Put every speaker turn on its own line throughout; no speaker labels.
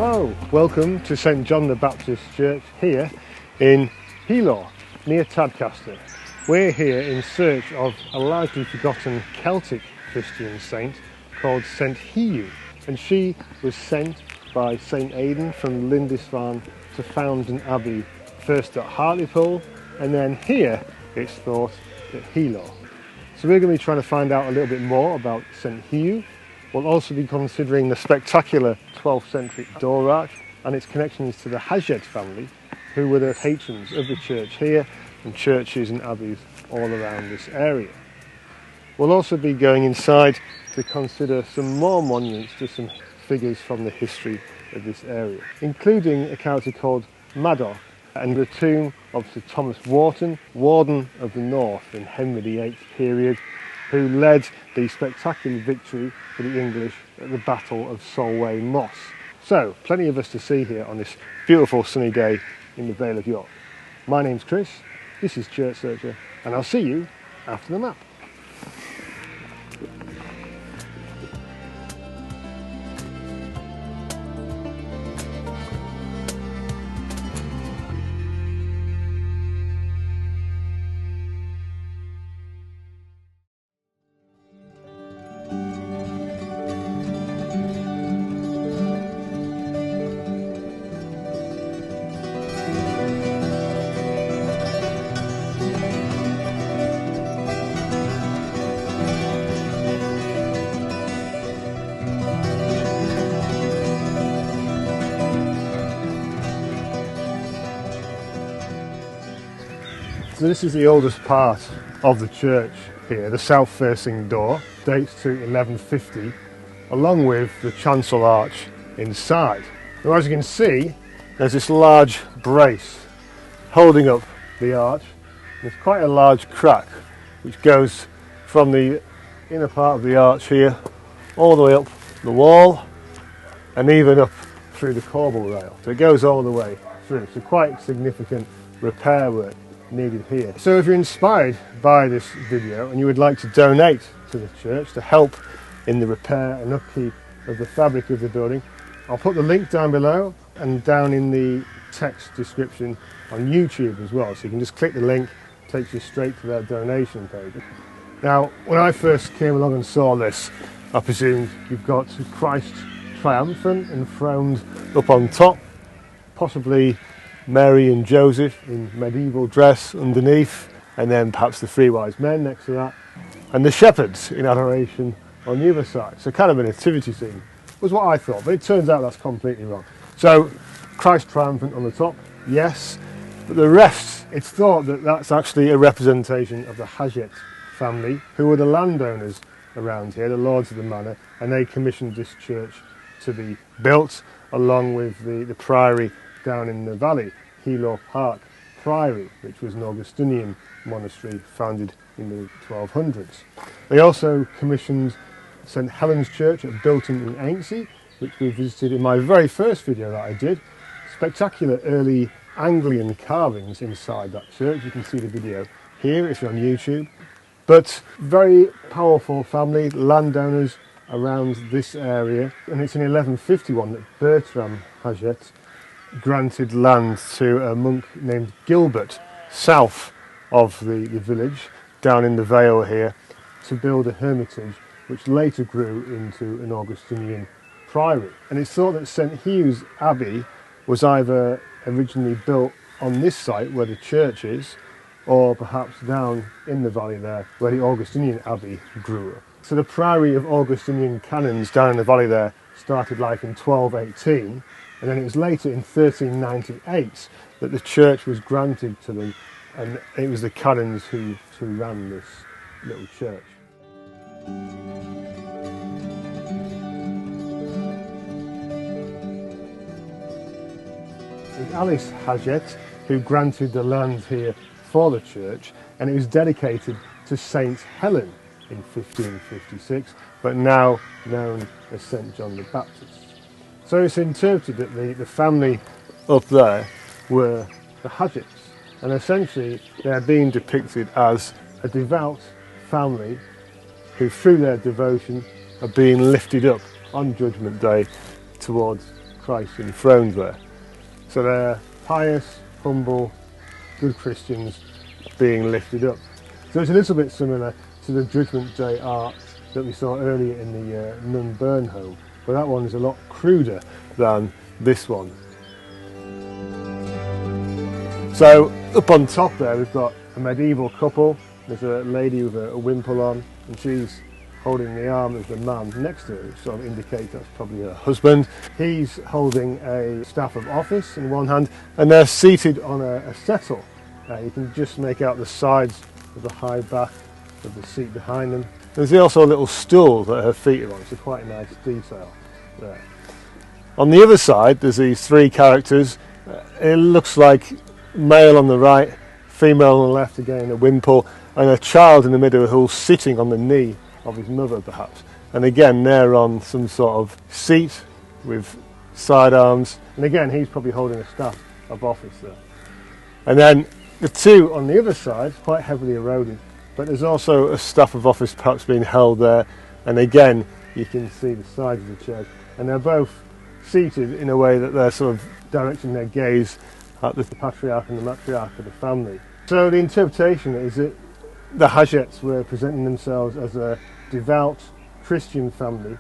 Hello, welcome to St John the Baptist Church here in Healaugh, near Tadcaster. We're here in search of a largely forgotten Celtic Christian saint called Saint Hieu, and she was sent by St Aidan from Lindisfarne to found an abbey first at Hartlepool and then here, it's thought, at Healaugh. So we're going to be trying to find out a little bit more about Saint Hieu. We'll also be considering the spectacular 12th century doorarch and its connections to the Haget family, who were the patrons of the church here and churches and abbeys all around this area. We'll also be going inside to consider some more monuments to some figures from the history of this area, including a character called Madug and the tomb of Sir Thomas Wharton, warden of the north in Henry VIII period, who led the spectacular victory for the English at the Battle of Solway Moss. So, plenty of us to see here on this beautiful sunny day in the Vale of York. My name's Chris, this is Church Searcher, and I'll see you after the map. So this is the oldest part of the church here. The south-facing door dates to 1150, along with the chancel arch inside. Now, as you can see, there's this large brace holding up the arch. There's quite a large crack which goes from the inner part of the arch here all the way up the wall and even up through the Corbel Rail. So it goes all the way through. So quite significant repair work needed here. So if you're inspired by this video and you would like to donate to the church to help in the repair and upkeep of the fabric of the building, I'll put the link down below and down in the text description on YouTube as well, so you can just click the link, it takes you straight to that donation page. Now, when I first came along and saw this, I presumed you've got Christ triumphant and enthroned up on top, possibly Mary and Joseph in medieval dress underneath, and then perhaps the three wise men next to that, and the shepherds in adoration on the other side. So kind of a nativity scene was what I thought, but it turns out that's completely wrong. So Christ triumphant on the top, yes, but the rest, it's thought that that's actually a representation of the Haget family, who were the landowners around here, the lords of the manor, and they commissioned this church to be built along with the priory down in the valley, Healaugh Priory, which was an Augustinian monastery founded in the 1200s. They also commissioned St Helen's Church at Bilton in Ainsey, which we visited in my very first video that I did. Spectacular early Anglian carvings inside that church. You can see the video here if you're on YouTube. But very powerful family, landowners around this area, and it's in 1151 that Bertram Haget granted land to a monk named Gilbert south of the village down in the vale here to build a hermitage which later grew into an Augustinian priory. And it's thought that St Hugh's Abbey was either originally built on this site where the church is, or perhaps down in the valley there where the Augustinian Abbey grew up. So the priory of Augustinian canons down in the valley there started life in 1218, and then it was later in 1398 that the church was granted to them, and it was the canons who ran this little church. It was Alice Haget who granted the land here for the church, and it was dedicated to Saint Helen in 1556, but now known as St John the Baptist. So it's interpreted that the family up there were the Hagets, and essentially they're being depicted as a devout family who through their devotion are being lifted up on Judgement Day towards Christ enthroned there. So they're pious, humble, good Christians being lifted up. So it's a little bit similar to the Judgement Day arch that we saw earlier in the nun burn home, but that one is a lot cruder than this one. So up on top there we've got a medieval couple. There's a lady with a wimple on, and she's holding the arm of the man next to her, which sort of indicates that's probably her husband. He's holding a staff of office in one hand, and they're seated on a settle. You can just make out the sides of the high back of the seat behind them. There's also a little stool that her feet are on, so quite a nice detail there. On the other side there's these three characters. It looks like male on the right, female on the left, again a wimple, and a child in the middle who's sitting on the knee of his mother perhaps. And again they're on some sort of seat with side arms, and again he's probably holding a staff of office there. And then the two on the other side, quite heavily eroded, but there's also a staff of office perhaps being held there, and again you can see the sides of the church, and they're both seated in a way that they're sort of directing their gaze at the patriarch and the matriarch of the family. So the interpretation is that the Hagets were presenting themselves as a devout Christian family,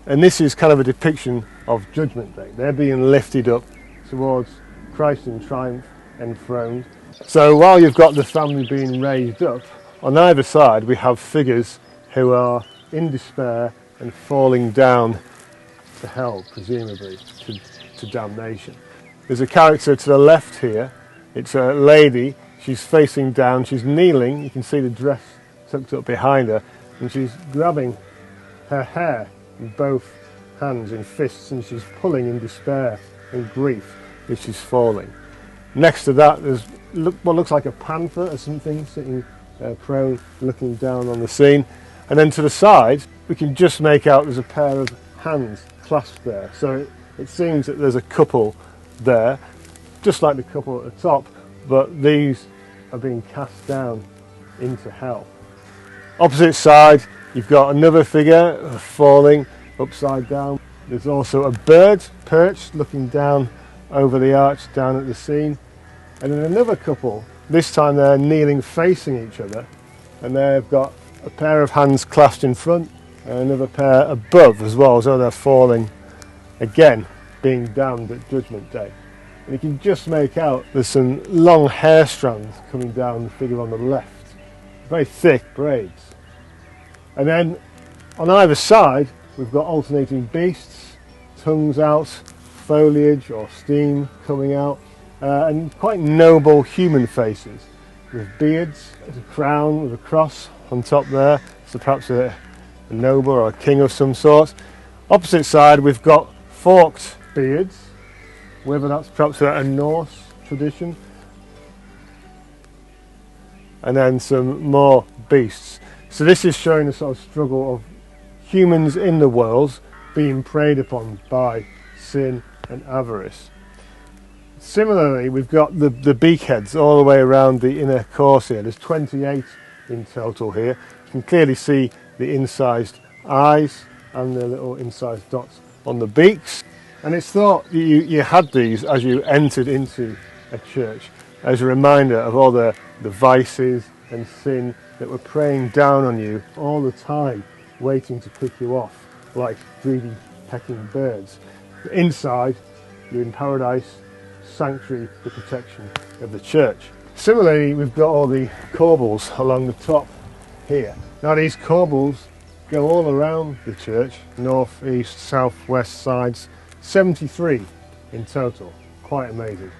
and this is kind of a depiction of Judgment Day. They're being lifted up towards Christ in triumph, enthroned. So while you've got the family being raised up, on either side we have figures who are in despair and falling down to hell, presumably to damnation. There's a character to the left here. It's a lady. She's facing down, she's kneeling, you can see the dress tucked up behind her, and she's grabbing her hair in both hands in fists, and she's pulling in despair and grief as she's falling. Next to that there's what looks like a panther or something sitting prone, looking down on the scene, and then to the side we can just make out there's a pair of hands clasped there. So it seems that there's a couple there, just like the couple at the top, but these are being cast down into hell. Opposite side you've got another figure falling upside down. There's also a bird perched looking down over the arch down at the scene, and then another couple. This time they're kneeling facing each other, and they've got a pair of hands clasped in front and another pair above as well, as though they're falling again, being damned at Judgment Day. And you can just make out there's some long hair strands coming down the figure on the left, very thick braids. And then on either side we've got alternating beasts, tongues out, foliage or steam coming out, and quite noble human faces with beards. There's a crown with a cross on top there, so perhaps a noble or a king of some sort. Opposite side we've got forked beards, whether that's perhaps a Norse tradition, and then some more beasts. So this is showing the sort of struggle of humans in the world being preyed upon by sin and avarice. Similarly, we've got the beakheads all the way around the inner course here. There's 28 in total here. You can clearly see the incised eyes and the little incised dots on the beaks. And it's thought you had these as you entered into a church, as a reminder of all the vices and sin that were preying down on you all the time, waiting to pick you off like greedy pecking birds. Inside, you're in paradise, sanctuary, the protection of the church. Similarly, we've got all the corbels along the top here. Now these corbels go all around the church, north, east, south, west sides, 73 in total, quite amazing.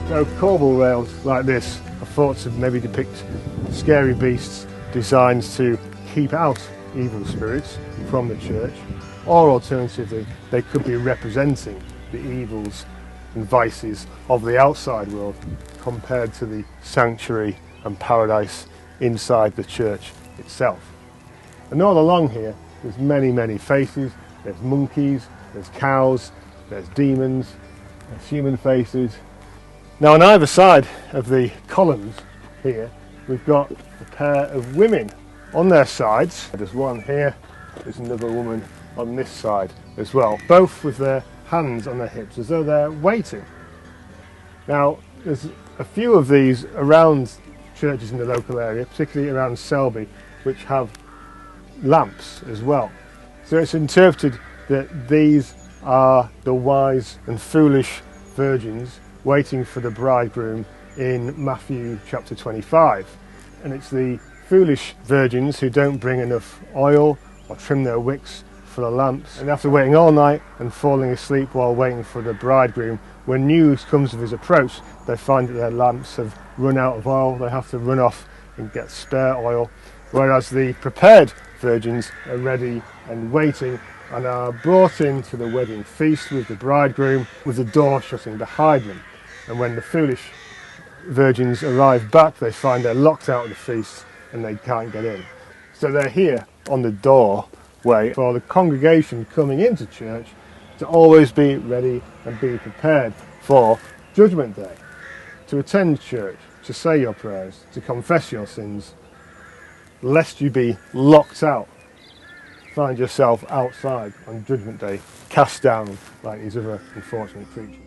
So corbel rails like this are thought to maybe depict scary beasts, designs to keep out evil spirits from the church, or alternatively they could be representing the evils and vices of the outside world compared to the sanctuary and paradise inside the church itself. And all along here there's many faces. There's monkeys, there's cows, there's demons, there's human faces. Now on either side of the columns here we've got a pair of women on their sides. There's one here, there's another woman on this side as well, both with their hands on their hips as though they're waiting. Now, there's a few of these around churches in the local area, particularly around Selby, which have lamps as well. So it's interpreted that these are the wise and foolish virgins waiting for the bridegroom in Matthew chapter 25. And it's the foolish virgins who don't bring enough oil or trim their wicks for the lamps, and after waiting all night and falling asleep while waiting for the bridegroom, when news comes of his approach, they find that their lamps have run out of oil. They have to run off and get spare oil, whereas the prepared virgins are ready and waiting and are brought into the wedding feast with the bridegroom, with the door shutting behind them. And when the foolish virgins arrive back, they find they're locked out of the feast and they can't get in. So they're here on the doorway for the congregation coming into church to always be ready and be prepared for Judgment Day, to attend church, to say your prayers, to confess your sins, lest you be locked out, find yourself outside on Judgment Day, cast down like these other unfortunate creatures.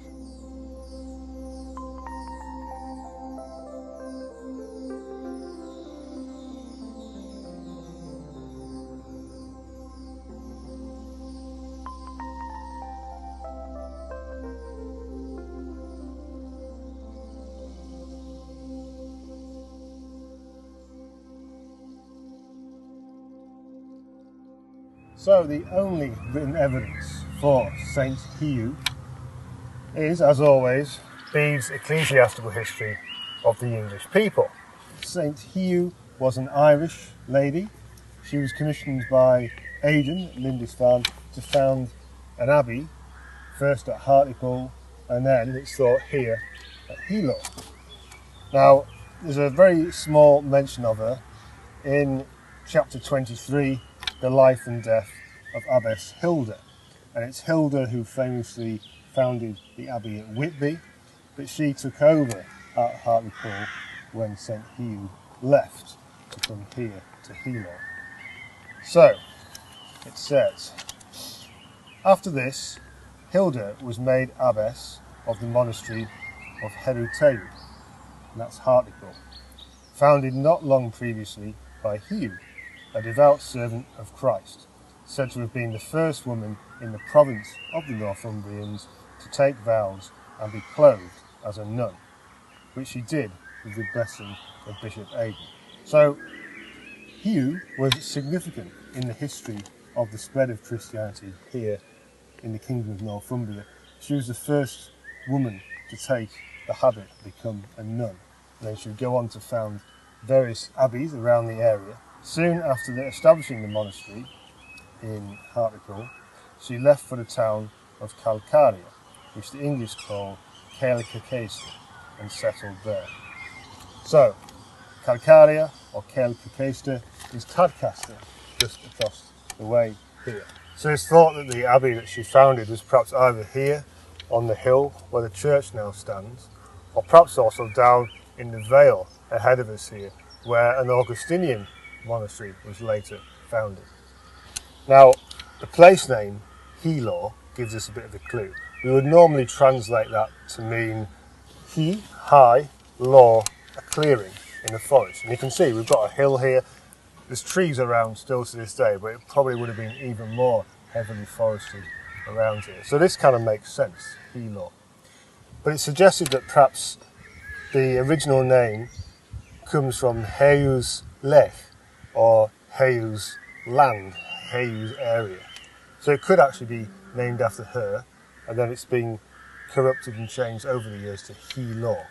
So the only written evidence for Saint Hieu is, as always, Bede's ecclesiastical history of the English people. Saint Hieu was an Irish lady. She was commissioned by Aidan at Lindisfarne to found an abbey, first at Hartlepool and then, it's thought, here at Healaugh. Now, there's a very small mention of her in chapter 23, the life and death of Abbess Healaugh, and it's Healaugh who famously founded the abbey at Whitby, but she took over at Hartlepool when St Hugh left to come here to Healaugh. So it says, after this, Healaugh was made abbess of the monastery of Healaugh, and that's Hartlepool, founded not long previously by Hugh, a devout servant of Christ, said to have been the first woman in the province of the Northumbrians to take vows and be clothed as a nun, which she did with the blessing of Bishop Aidan. So Hugh was significant in the history of the spread of Christianity here in the Kingdom of Northumbria. She was the first woman to take the habit to become a nun, and then she would go on to found various abbeys around the area. Soon after establishing the monastery in Hartlepool, she left for the town of Calcaria, which the English call Caelcacaster, and settled there. So, Calcaria or Caelcacaster is Tadcaster, just across the way here. So it's thought that the abbey that she founded was perhaps either here on the hill where the church now stands, or perhaps also down in the vale ahead of us here, where an Augustinian monastery was later founded. Now, the place name Healaugh gives us a bit of a clue. We would normally translate that to mean he, high, law, a clearing in the forest. And you can see we've got a hill here. There's trees around still to this day, but it probably would have been even more heavily forested around here. So this kind of makes sense, Healaugh. But it's suggested that perhaps the original name comes from Heu's lech, or Heu's land, Heu's area. So it could actually be named after her, and then it's been corrupted and changed over the years to Healaugh.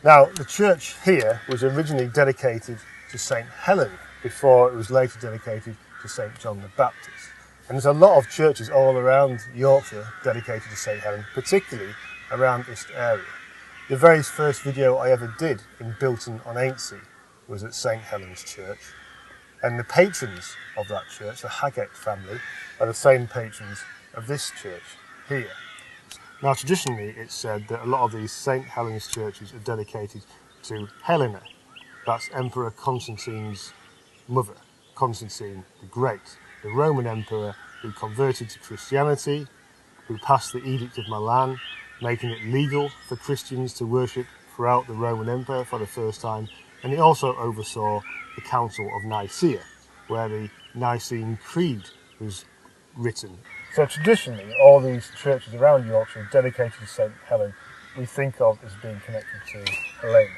Now, the church here was originally dedicated to St Helen before it was later dedicated to St John the Baptist. And there's a lot of churches all around Yorkshire dedicated to St Helen, particularly around this area. The very first video I ever did in Bilton-on-Aintsey was at St Helen's Church, and the patrons of that church, the Haget family, are the same patrons of this church here. Now, traditionally it's said that a lot of these St Helen's churches are dedicated to Helena. That's Emperor Constantine's mother, Constantine the Great, the Roman emperor who converted to Christianity who passed the Edict of Milan, making it legal for Christians to worship throughout the Roman Empire for the first time, and he also oversaw the Council of Nicaea, where the Nicene Creed was written. So traditionally, all these churches around Yorkshire dedicated to St Helen we think of as being connected to Helena.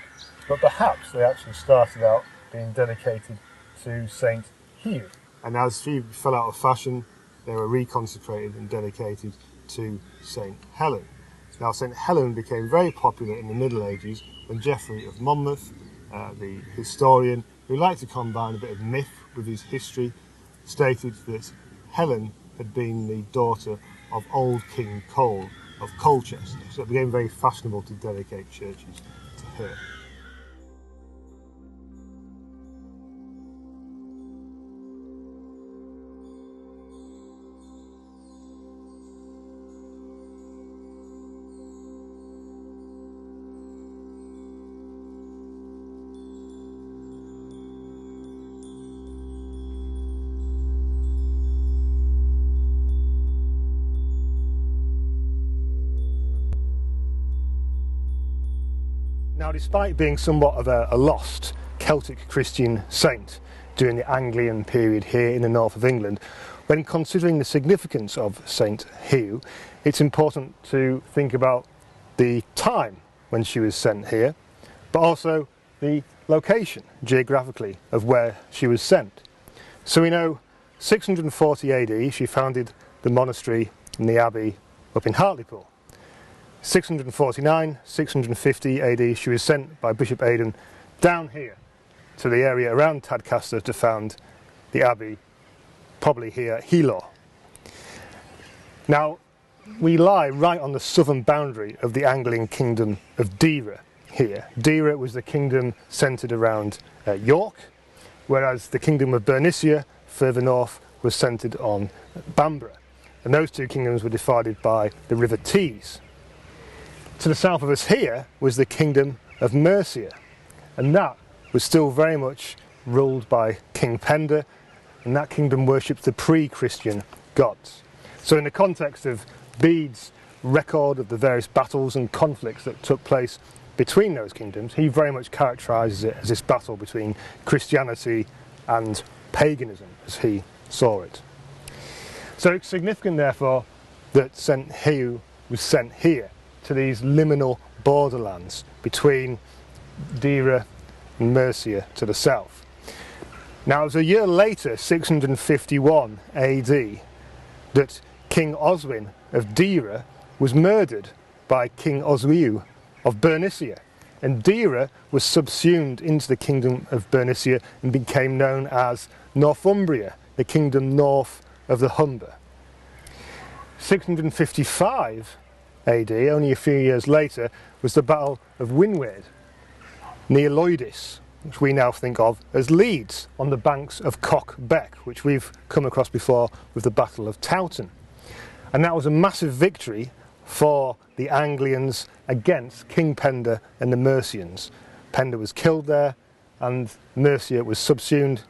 But perhaps they actually started out being dedicated to Saint Hieu. And as she fell out of fashion, they were reconsecrated and dedicated to St Helen. Now, St Helen became very popular in the Middle Ages when Geoffrey of Monmouth, the historian, who liked to combine a bit of myth with his history, stated that Helen had been the daughter of old King Cole of Colchester. So it became very fashionable to dedicate churches to her. Now, despite being somewhat of a lost Celtic Christian saint during the Anglian period here in the north of England, when considering the significance of Saint Hieu, it's important to think about the time when she was sent here, but also the location, geographically, of where she was sent. So we know 640 AD she founded the monastery and the abbey up in Hartlepool. 649, 650 AD she was sent by Bishop Aidan down here to the area around Tadcaster to found the abbey, probably here at Healaugh. Now, we lie right on the southern boundary of the Anglian kingdom of Deira here. Deira was the kingdom centred around York, whereas the kingdom of Bernicia further north was centred on Bamborough, and those two kingdoms were divided by the River Tees. To the south of us here was the kingdom of Mercia, and that was still very much ruled by King Penda, and that kingdom worshipped the pre-Christian gods. So in the context of Bede's record of the various battles and conflicts that took place between those kingdoms, he very much characterises it as this battle between Christianity and paganism, as he saw it. So it's significant, therefore, that St Hieu was sent here, to these liminal borderlands between Deira and Mercia to the south. Now, it was a year later, 651 AD, that King Oswin of Deira was murdered by King Oswiu of Bernicia, and Deira was subsumed into the kingdom of Bernicia and became known as Northumbria, the kingdom north of the Humber. 655 AD, only a few years later, was the Battle of Winwaed, near Loidis, which we now think of as Leeds, on the banks of Cock Beck, which we've come across before with the Battle of Towton. And that was a massive victory for the Anglians against King Penda and the Mercians. Penda was killed there, and Mercia was subsumed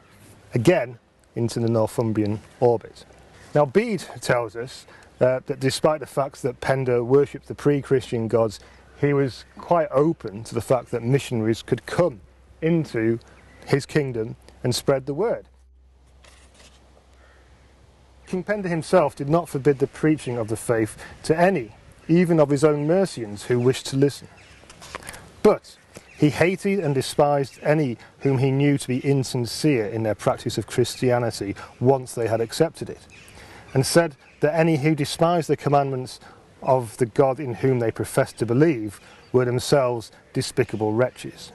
again into the Northumbrian orbit. Now, Bede tells us that despite the fact that Penda worshipped the pre-Christian gods, he was quite open to the fact that missionaries could come into his kingdom and spread the word. King Penda himself did not forbid the preaching of the faith to any, even of his own Mercians, who wished to listen. But he hated and despised any whom he knew to be insincere in their practice of Christianity once they had accepted it, and said that any who despised the commandments of the God in whom they professed to believe were themselves despicable wretches.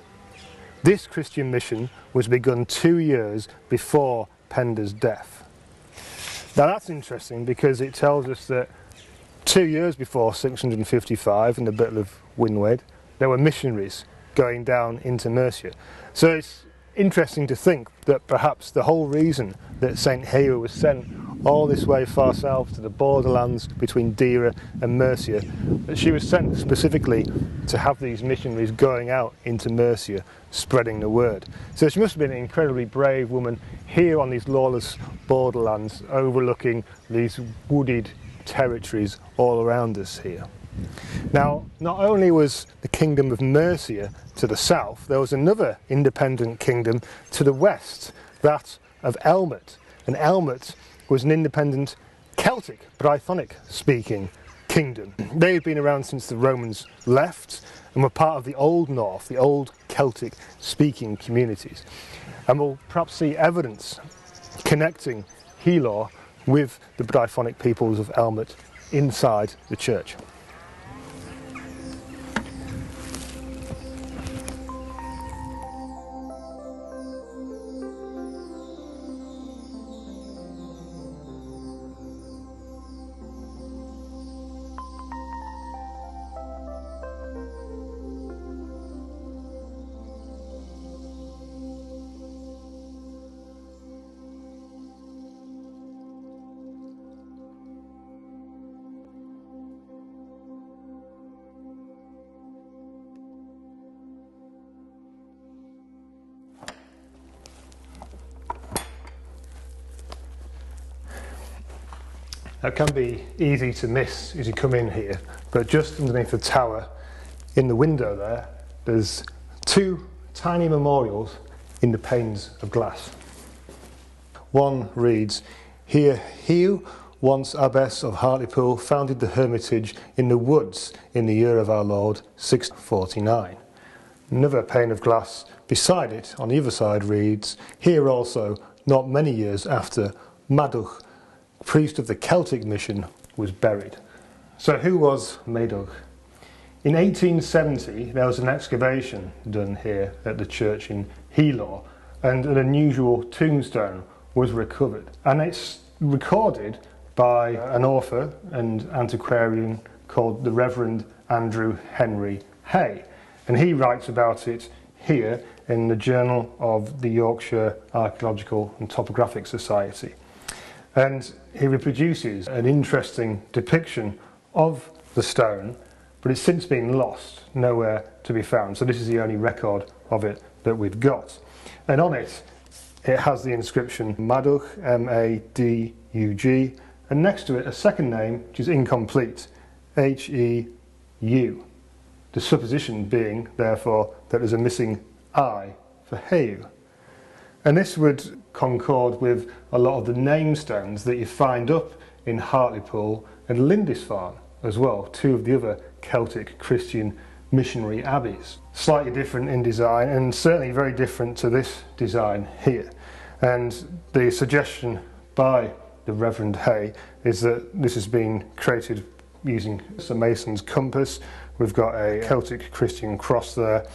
This Christian mission was begun 2 years before Penda's death. Now that's interesting, because it tells us that 2 years before 655 in the Battle of Winwaed, there were missionaries going down into Mercia. So it's interesting to think that perhaps the whole reason that St Hieu was sent all this way far south to the borderlands between Deira and Mercia, that she was sent specifically to have these missionaries going out into Mercia spreading the word. So she must have been an incredibly brave woman here on these lawless borderlands overlooking these wooded territories all around us here. Now, not only was the kingdom of Mercia to the south, there was another independent kingdom to the west, that of Elmet. And Elmet was an independent Celtic, Brythonic speaking kingdom. They had been around since the Romans left and were part of the Old North, the old Celtic speaking communities. And we'll perhaps see evidence connecting Healaugh with the Brythonic peoples of Elmet inside the church. That can be easy to miss as you come in here, but just underneath the tower, in the window there, there's two tiny memorials in the panes of glass. One reads, "Here Hieu, once abbess of Hartlepool, founded the hermitage in the woods in the year of our Lord 649. Another pane of glass beside it, on the other side, reads, "Here also, not many years after, Madug, priest of the Celtic mission, was buried." So who was Madug? In 1870 there was an excavation done here at the church in Healaugh, and an unusual tombstone was recovered, and it's recorded by an author and antiquarian called the Reverend Andrew Henry Hay, and he writes about it here in the Journal of the Yorkshire Archaeological and Topographic Society. And he reproduces an interesting depiction of the stone, but it's since been lost, nowhere to be found. So this is the only record of it that we've got. And on it, it has the inscription Madug, M-A-D-U-G, and next to it a second name, which is incomplete, H-E-U. The supposition being, therefore, that there's a missing I for Heu. And this would concord with a lot of the namestones that you find up in Hartlepool and Lindisfarne as well, two of the other Celtic Christian missionary abbeys. Slightly different in design, and certainly very different to this design here. And the suggestion by the Reverend Hay is that this has been created using a mason's compass. We've got a Celtic Christian cross there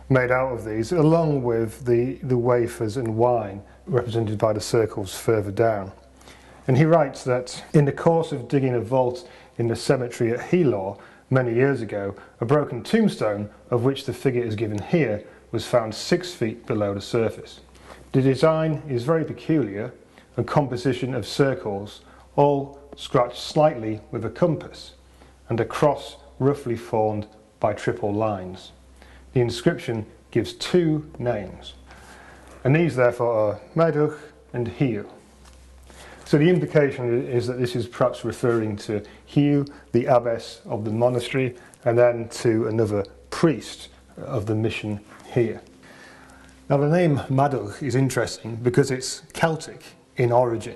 made out of these, along with the wafers and wine represented by the circles further down. And he writes that in the course of digging a vault in the cemetery at Healaugh many years ago, a broken tombstone, of which the figure is given here, was found 6 feet below the surface. The design is very peculiar, a composition of circles, all scratched slightly with a compass, and a cross roughly formed by triple lines. The inscription gives 2 names, and these therefore are Madug and Hieu. So the implication is that this is perhaps referring to Hieu, the abbess of the monastery, and then to another priest of the mission here. Now the name Madug is interesting because it's Celtic in origin,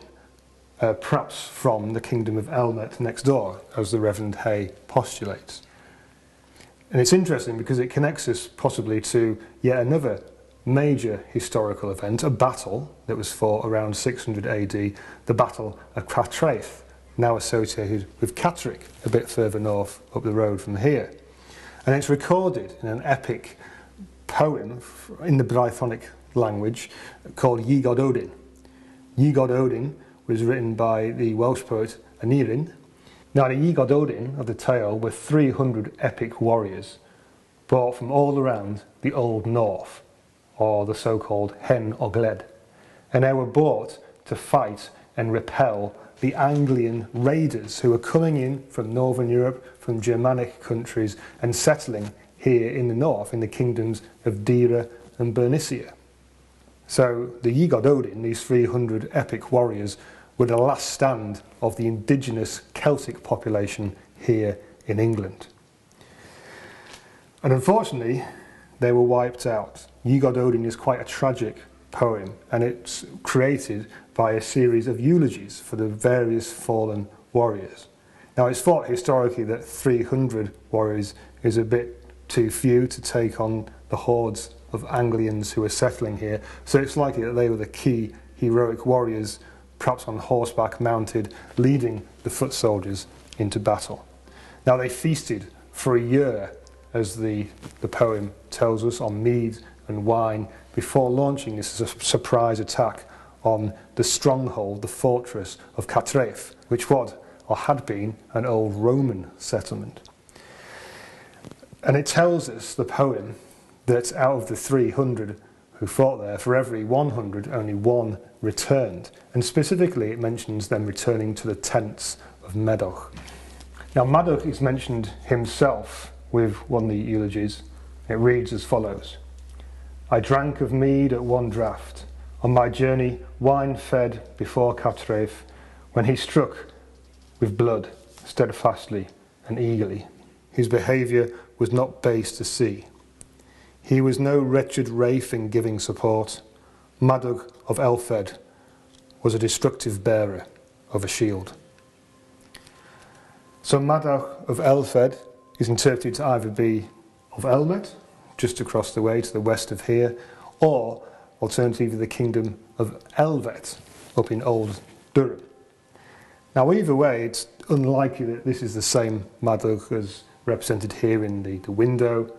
perhaps from the kingdom of Elmet next door, as the Reverend Hay postulates. And it's interesting because it connects us possibly to yet another major historical event, a battle that was fought around 600 AD, the Battle of Catraeth, now associated with Catraeth, a bit further north up the road from here. And it's recorded in an epic poem in the Brythonic language called Gododdin. Gododdin was written by the Welsh poet Aneirin. Now the Gododdin of the tale were 300 epic warriors brought from all around the Old North, or the so-called Hen Ogledd, and they were brought to fight and repel the Anglian raiders who were coming in from Northern Europe, from Germanic countries, and settling here in the north in the kingdoms of Deira and Bernicia. So the Gododdin, these 300 epic warriors, were the last stand of the indigenous Celtic population here in England. And unfortunately, they were wiped out. Gododdin is quite a tragic poem, and it's created by a series of eulogies for the various fallen warriors. Now, it's thought historically that 300 warriors is a bit too few to take on the hordes of Anglians who were settling here, so it's likely that they were the key heroic warriors, perhaps on horseback, mounted, leading the foot soldiers into battle. Now, they feasted for a year, as the poem tells us, on mead and wine, before launching this as a surprise attack on the stronghold, the fortress of Catraeth, which was, or had been, an old Roman settlement. And it tells us, the poem, that out of the 300 who fought there, for every 100, only one returned. And specifically, it mentions them returning to the tents of Madug. Now, Madug is mentioned himself with one of the eulogies. It reads as follows: I drank of mead at one draught. On my journey, wine fed before Catraeth, when he struck with blood steadfastly and eagerly. His behaviour was not base to see. He was no wretched Reiving giving support. Madug of Elfed was a destructive bearer of a shield. So Madug of Elfed is interpreted to either be of Elmet, just across the way to the west of here, or alternatively the kingdom of Elvet, up in Old Durham. Now, either way, it's unlikely that this is the same Madug as represented here in the window,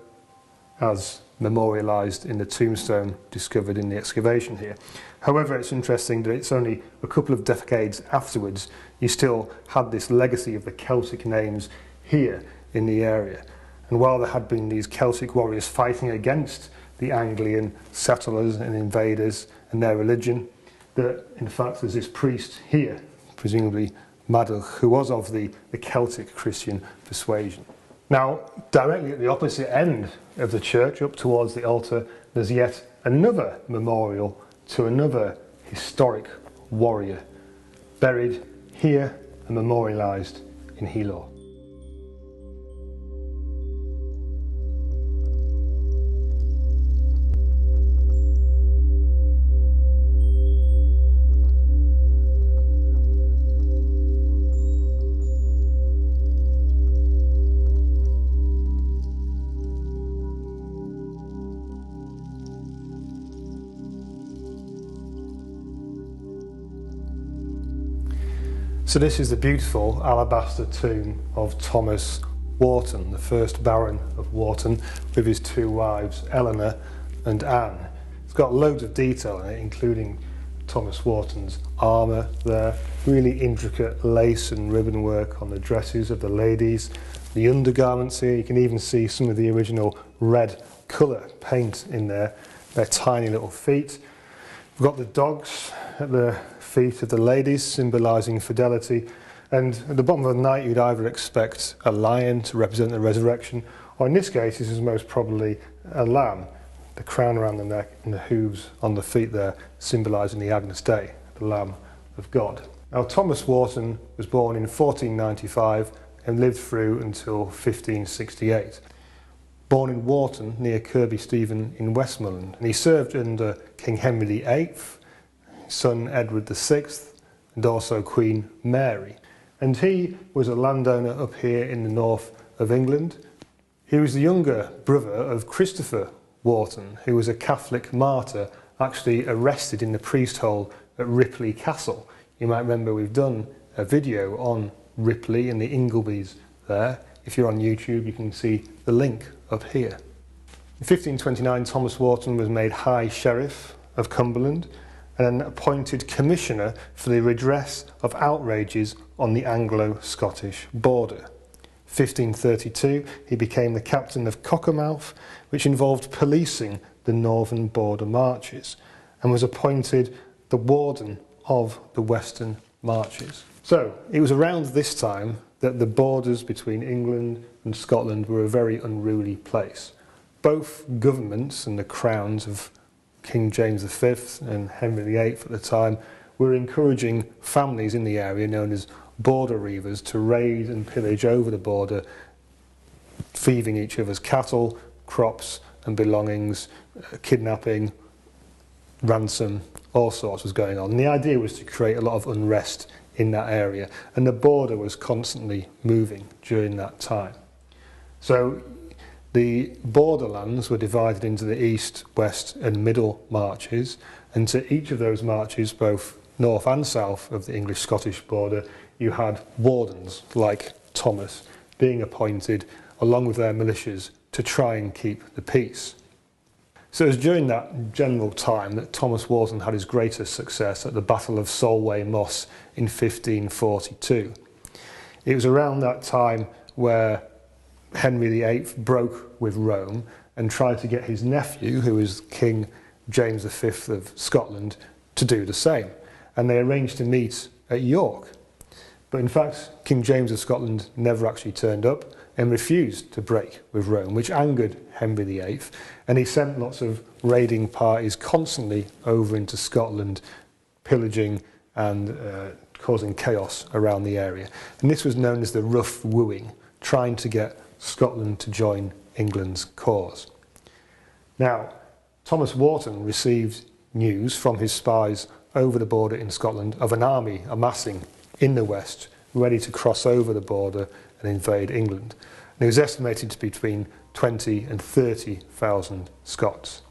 as memorialised in the tombstone discovered in the excavation here. However, it's interesting that it's only a couple of decades afterwards you still had this legacy of the Celtic names here in the area. And while there had been these Celtic warriors fighting against the Anglian settlers and invaders and their religion, that in fact there's this priest here, presumably Madug, who was of the Celtic Christian persuasion. Now, directly at the opposite end of the church, up towards the altar, there's yet another memorial to another historic warrior, buried here and memorialised in Healaugh. So this is the beautiful alabaster tomb of Thomas Wharton, the first Baron of Wharton, with his two wives, Eleanor and Anne. It's got loads of detail in it, including Thomas Wharton's armour there, really intricate lace and ribbon work on the dresses of the ladies, the undergarments here. You can even see some of the original red colour paint in there, their tiny little feet. We've got the dogs at the feet of the ladies, symbolising fidelity, and at the bottom of the knight you'd either expect a lion to represent the resurrection, or in this case this is most probably a lamb, the crown around the neck and the hooves on the feet there, symbolising the Agnus Dei, the Lamb of God. Now, Thomas Wharton was born in 1495 and lived through until 1568. Born in Wharton near Kirby Stephen in Westmoreland, and he served under King Henry VIII, son Edward VI, and also Queen Mary. And he was a landowner up here in the north of England. He was the younger brother of Christopher Wharton, who was a Catholic martyr, actually arrested in the priest hole at Ripley Castle. You might remember we've done a video on Ripley and the Ingleby's there. If you're on YouTube, you can see the link up here. In 1529, Thomas Wharton was made High Sheriff of Cumberland and then appointed Commissioner for the redress of outrages on the Anglo-Scottish border. 1532, he became the captain of Cockermouth, which involved policing the northern border marches, and was appointed the warden of the western marches. So, it was around this time that the borders between England and Scotland were a very unruly place. Both governments and the crowns of King James V and Henry VIII at the time were encouraging families in the area known as border reivers to raid and pillage over the border, thieving each other's cattle, crops and belongings, kidnapping, ransom, all sorts was going on. And the idea was to create a lot of unrest in that area, and the border was constantly moving during that time. So the borderlands were divided into the east, west and middle marches, and to each of those marches, both north and south of the English-Scottish border, you had wardens like Thomas being appointed along with their militias to try and keep the peace. So it was during that general time that Thomas Wharton had his greatest success at the Battle of Solway Moss in 1542. It was around that time where Henry VIII broke with Rome and tried to get his nephew, who was King James V of Scotland, to do the same. And they arranged to meet at York. But in fact, King James of Scotland never actually turned up and refused to break with Rome, which angered Henry VIII, and he sent lots of raiding parties constantly over into Scotland, pillaging and causing chaos around the area. And this was known as the rough wooing, trying to get Scotland to join England's cause. Now, Thomas Wharton received news from his spies over the border in Scotland of an army amassing in the west, ready to cross over the border and invade England. And it was estimated to be between 20 and 30,000 Scots.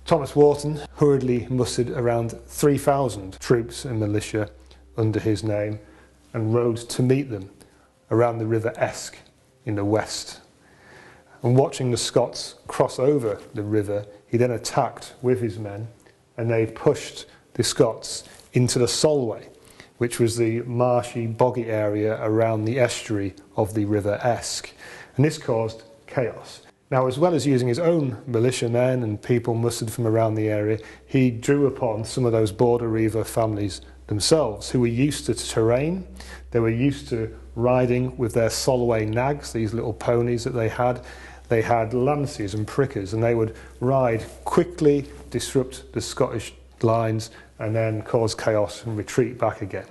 Thomas Wharton hurriedly mustered around 3,000 troops and militia under his name and rode to meet them around the River Esk in the west. And watching the Scots cross over the river, he then attacked with his men, and they pushed the Scots into the Solway, which was the marshy, boggy area around the estuary of the River Esk. And this caused chaos. Now, as well as using his own militiamen and people mustered from around the area, he drew upon some of those border reiver families themselves, who were used to terrain. They were used to riding with their Solway nags, these little ponies that they had. They had lances and prickers, and they would ride quickly, disrupt the Scottish lines, and then cause chaos and retreat back again.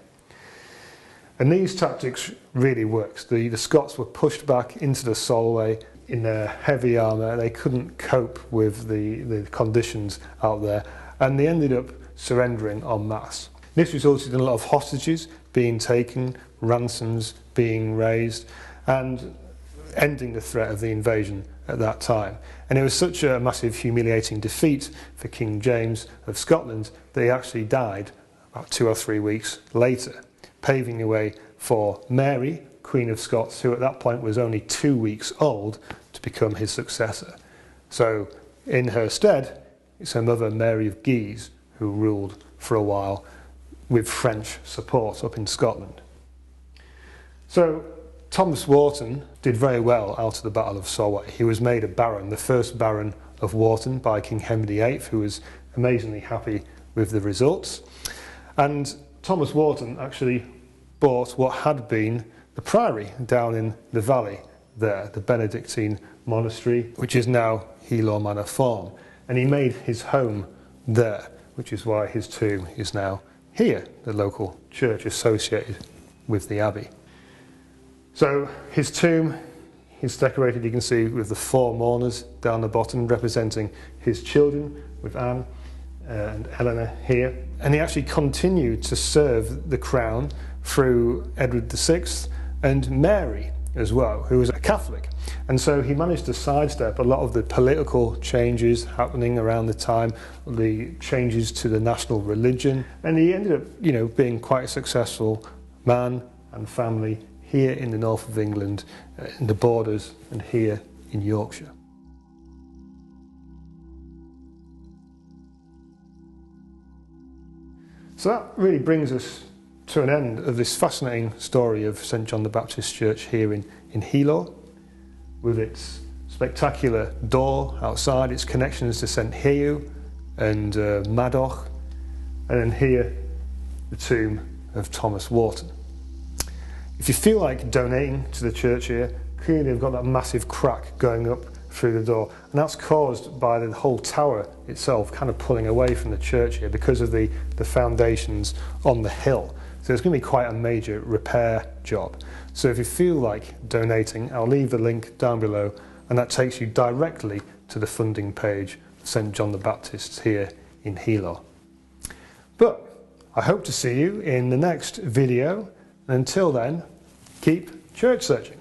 And these tactics really worked. The Scots were pushed back into the Solway in their heavy armour. They couldn't cope with the conditions out there, and they ended up surrendering en masse. This resulted in a lot of hostages being taken, ransoms being raised, and ending the threat of the invasion at that time. And it was such a massive humiliating defeat for King James of Scotland that he actually died about 2 or 3 weeks later, paving the way for Mary, Queen of Scots, who at that point was only 2 weeks old, to become his successor. So in her stead, it's her mother Mary of Guise who ruled for a while with French support up in Scotland. So Thomas Wharton did very well out of the Battle of Solway. He was made a baron, the first baron of Wharton, by King Henry VIII, who was amazingly happy with the results. And Thomas Wharton actually bought what had been the priory down in the valley there, the Benedictine monastery, which is now Healaugh Manor Farm. And he made his home there, which is why his tomb is now here, the local church associated with the abbey. So his tomb is decorated, you can see, with the 4 mourners down the bottom representing his children, with Anne and Eleanor here. And he actually continued to serve the crown through Edward VI and Mary as well, who was a Catholic. And so he managed to sidestep a lot of the political changes happening around the time, the changes to the national religion, and he ended up, being quite a successful man and family here in the north of England, in the borders, and here in Yorkshire. So that really brings us to an end of this fascinating story of St John the Baptist Church here in Healaugh, with its spectacular door outside, its connections to Saint Hieu and Madug, and then here the tomb of Thomas Wharton. If you feel like donating to the church here, clearly they've got that massive crack going up through the door, and that's caused by the whole tower itself kind of pulling away from the church here because of the foundations on the hill. So it's going to be quite a major repair job. So if you feel like donating, I'll leave the link down below, and that takes you directly to the funding page of St John the Baptist here in Healaugh. But I hope to see you in the next video, and until then, keep church searching.